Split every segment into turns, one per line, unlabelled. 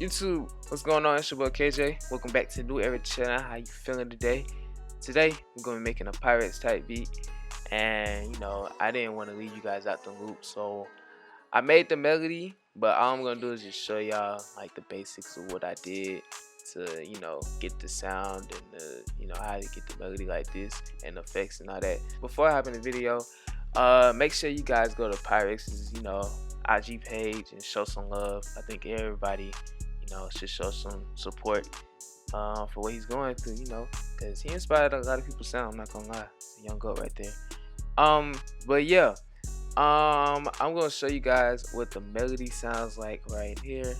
YouTube, what's going on? It's your boy KJ. Welcome back to New Era channel. How you feeling today? Today, I'm going to be making a PYREX type beat. And, I didn't want to leave you guys out the loop. So, I made the melody. But all I'm going to do is just show y'all, like, the basics of what I did to, get the sound and, how to get the melody like this and effects and all that. Before I hop in the video, make sure you guys go to PYREX's, IG page and show some love. I think everybody should show some support for what he's going through, because he inspired a lot of people's sound. I'm not gonna lie, it's a young goat right there. But yeah, I'm gonna show you guys what the melody sounds like right here.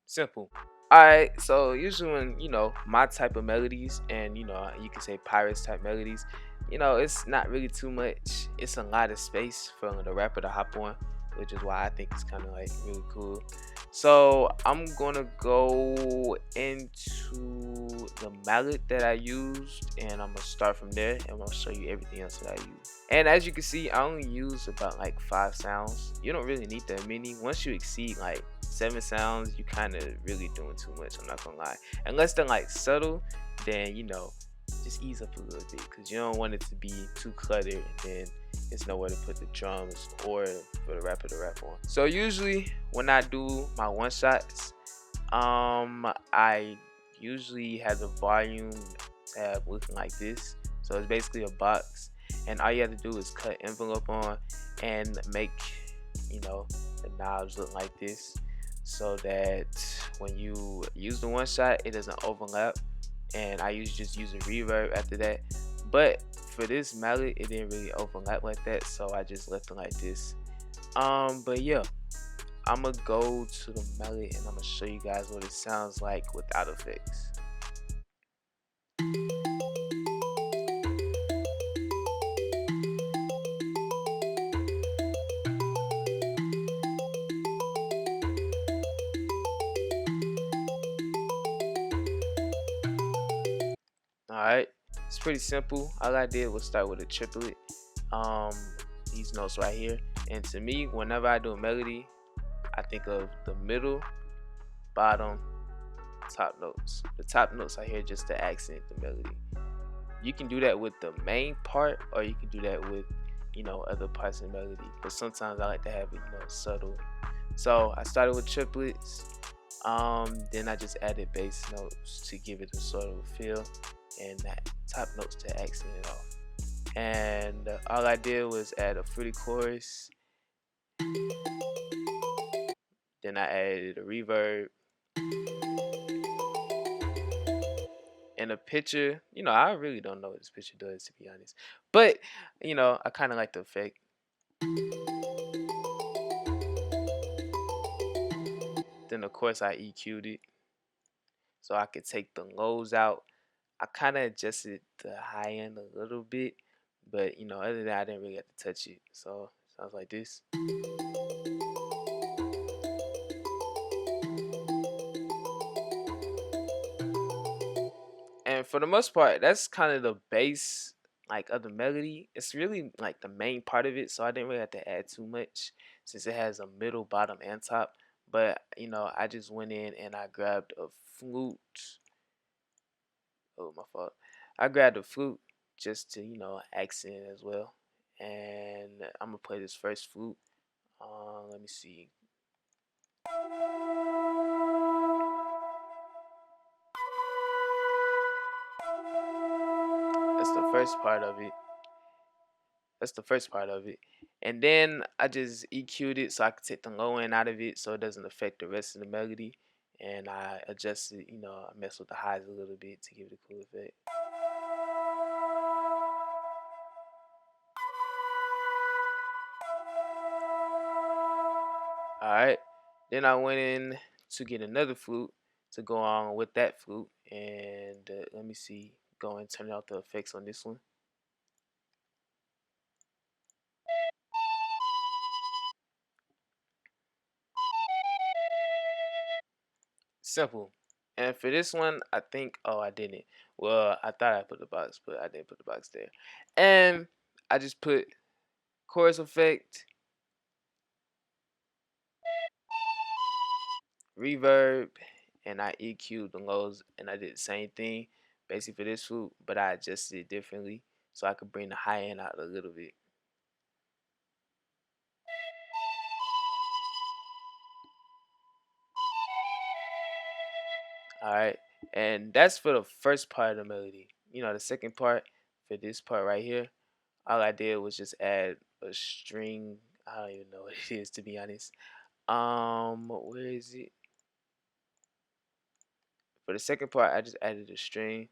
Simple. Alright, so usually when my type of melodies and you can say PYREX type melodies, it's not really too much. It's a lot of space for the rapper to hop on, which is why I think it's kind of like really cool. So I'm gonna go into the mallet that I used, and I'm gonna start from there, and I'll show you everything else that I use. And as you can see, I only use about like 5 sounds. You don't really need that many. Once you exceed like 7 sounds, you kind of really doing too much. I'm not gonna lie. Unless they're like subtle, then just ease up a little bit, because you don't want it to be too cluttered and then there's nowhere to put the drums or for the rapper to rap on. So usually when I do my one shots, I usually have the volume tab looking like this. So it's basically a box, and all you have to do is cut envelope on and make the knobs look like this, so that when you use the one shot, it doesn't overlap. And I usually just use a reverb after that, but for this mallet it didn't really overlap like that, so I just left it like this. But yeah, I'm gonna go to the mallet and I'm gonna show you guys what it sounds like without effects. Alright, it's pretty simple. All I did was start with a triplet, these notes right here. And to me, whenever I do a melody, I think of the middle, bottom, top notes. The top notes are here just to accent the melody. You can do that with the main part, or you can do that with other parts of the melody, but sometimes I like to have it subtle. So I started with triplets, then I just added bass notes to give it a sort of feel, and that top notes to accent it off. And all I did was add a fruity chorus, then I added a reverb and a picture. I really don't know what this picture does, to be honest, but I kind of like the effect. Then of course I EQ'd it so I could take the lows out. I kind of adjusted the high end a little bit, but other than that, I didn't really have to touch it. So it sounds like this. And for the most part, that's kind of the base like of the melody. It's really like the main part of it, so I didn't really have to add too much since it has a middle, bottom, and top. But I just went in and I grabbed a flute. Oh, my fault. I grabbed a flute just to accent it as well. And I'm gonna play this first flute. Let me see. That's the first part of it. That's the first part of it. And then I just EQ'd it so I could take the low end out of it so it doesn't affect the rest of the melody. And I adjusted, I messed with the highs a little bit to give it a cool effect. Alright. Then I went in to get another flute to go on with that flute. And let me see, go and turn out the effects on this one. Simple. And for this one, I think, oh, I didn't. Well, I thought I put the box, but I didn't put the box there. And I just put chorus effect, reverb, and I EQ'd the lows, and I did the same thing basically for this flute, but I adjusted it differently so I could bring the high end out a little bit. Alright, and that's for the first part of the melody. You know, the second part, for this part right here, all I did was just add a string. I don't even know what it is, to be honest. Where is it? For the second part, I just added a string,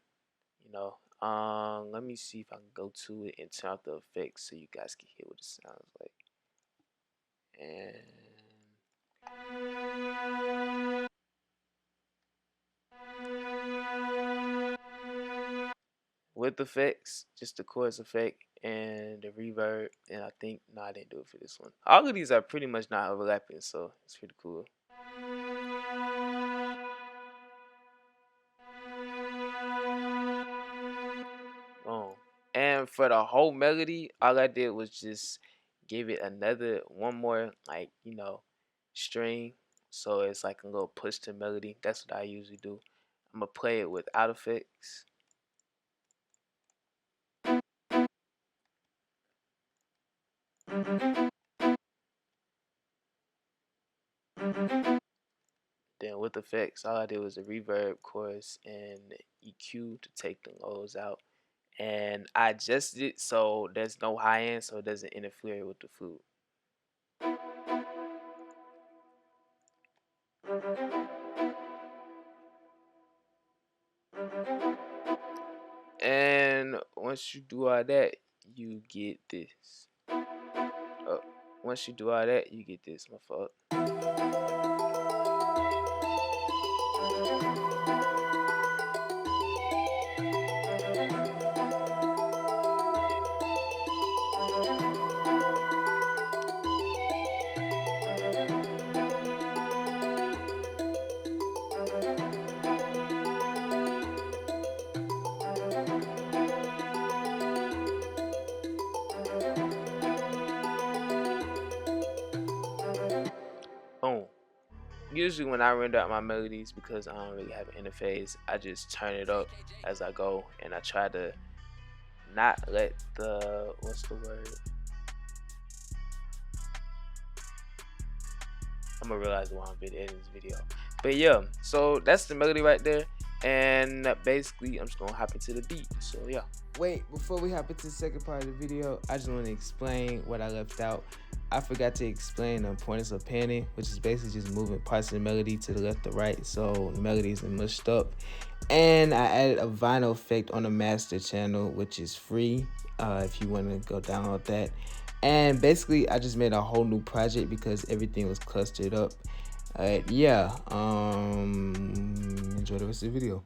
you know. Let me see if I can go to it and turn out the effects so you guys can hear what it sounds like. And with effects, just the chorus effect and the reverb, and I think no, I didn't do it for this one. All of these are pretty much not overlapping, so it's pretty cool. And for the whole melody, all I did was just give it another one more, like, you know, string. So it's like a little push to melody. That's what I usually do. I'm gonna play it without effects. Then with effects, all I did was a reverb, chorus, and EQ to take the lows out. And I adjusted it so there's no high end, so it doesn't interfere with the flute. And once you do all that, you get this. Oh, once you do all that, you get this. My fault. Boom. Usually when I render out my melodies, because I don't really have an interface, I just turn it up as I go, and I try to not let the, what's the word? I'm gonna realize why I'm editing this video. But yeah, so that's the melody right there. And basically, I'm just gonna hop into the beat. So yeah. Wait, before we hop into the second part of the video, I just want to explain what I left out. I forgot to explain the importance of panning, which is basically just moving parts of the melody to the left or right, so the melody isn't mushed up. And I added a vinyl effect on the master channel, which is free if you want to go download that. And basically, I just made a whole new project because everything was clustered up. Yeah, enjoy the rest of the video.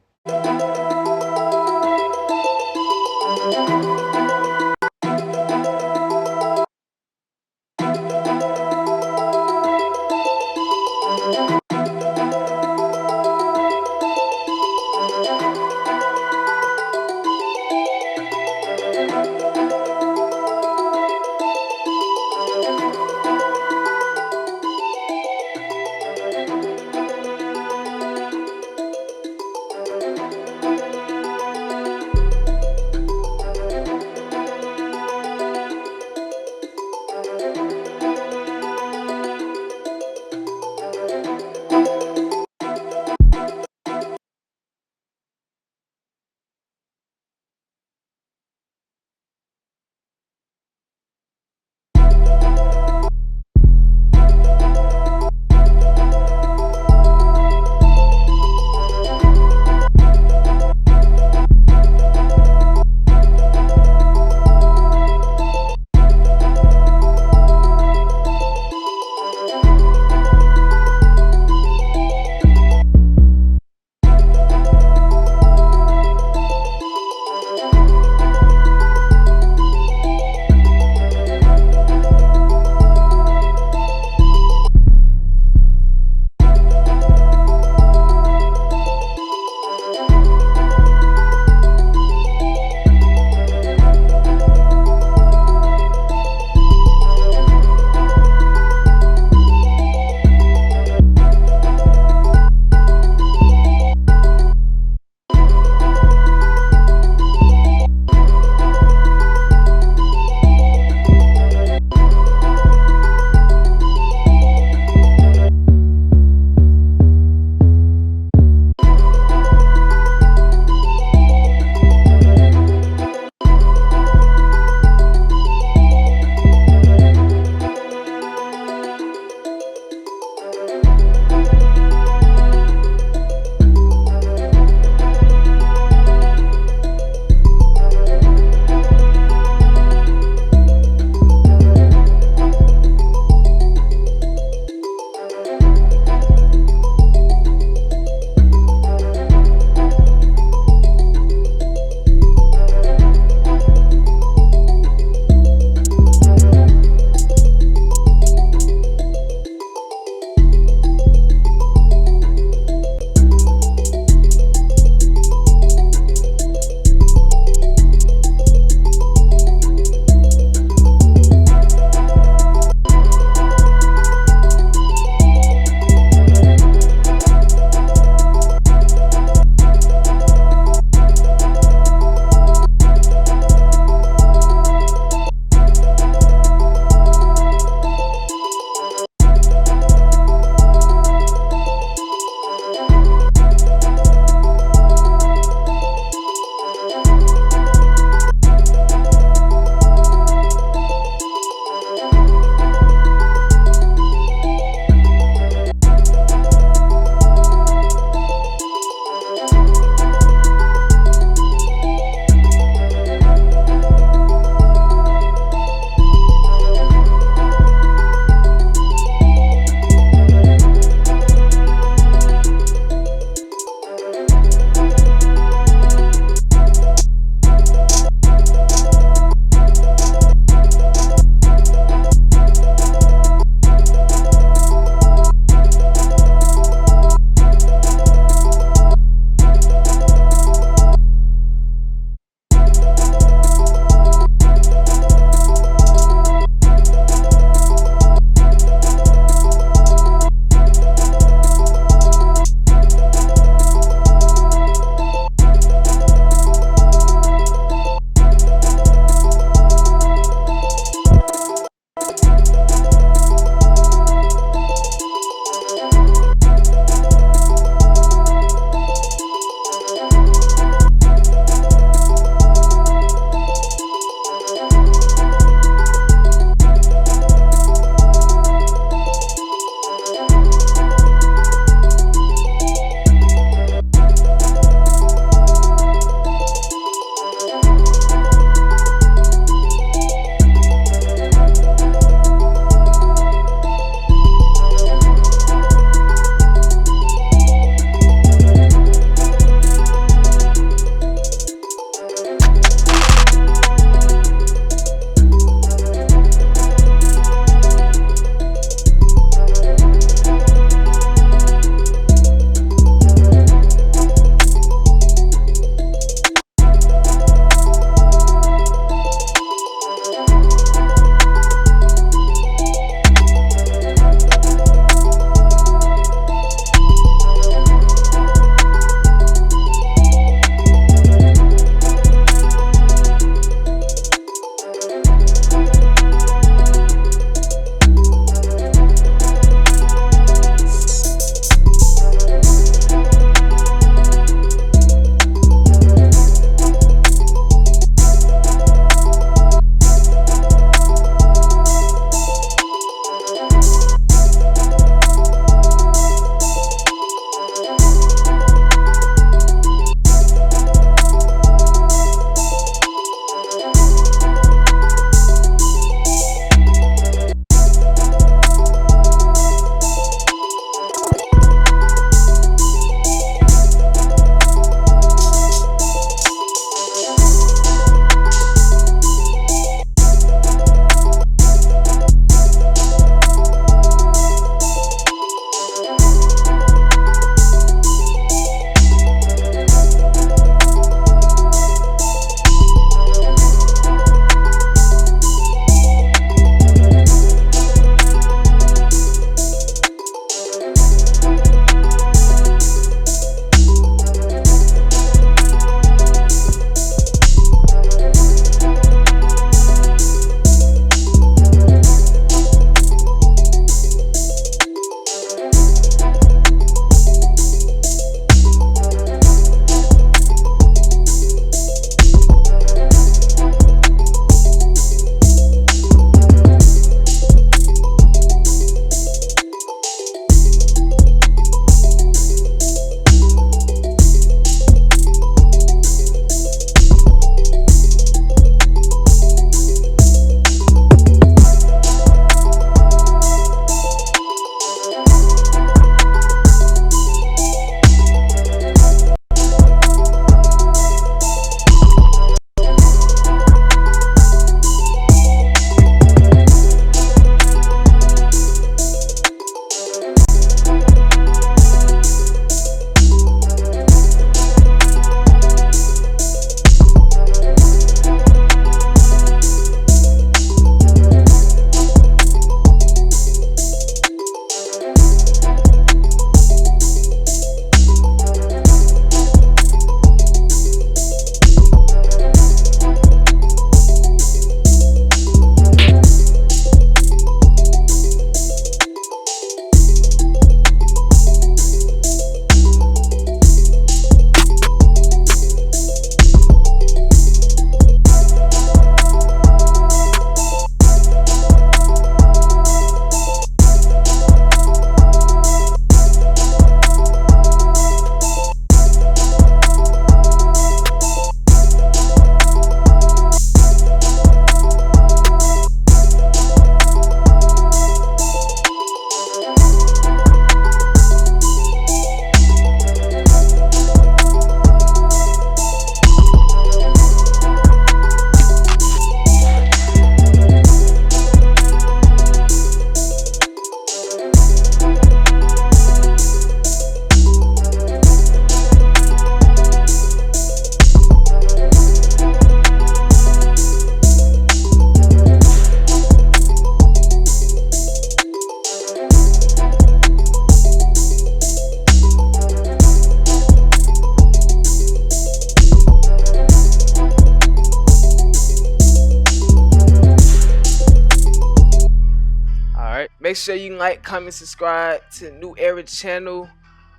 Make sure you like, comment, subscribe to New Era channel.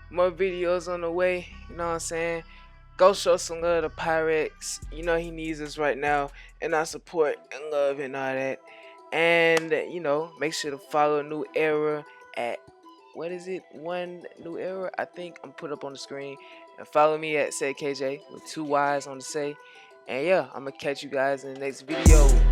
More videos on the way. You know what I'm saying? Go show some love to PYREX. You know he needs us right now, and our support and love and all that. And you know, make sure to follow New Era at, what is it? One New Era, I think. I'm put up on the screen. And follow me at Say KJ with 2 Y's on the say. And yeah, I'm gonna catch you guys in the next video.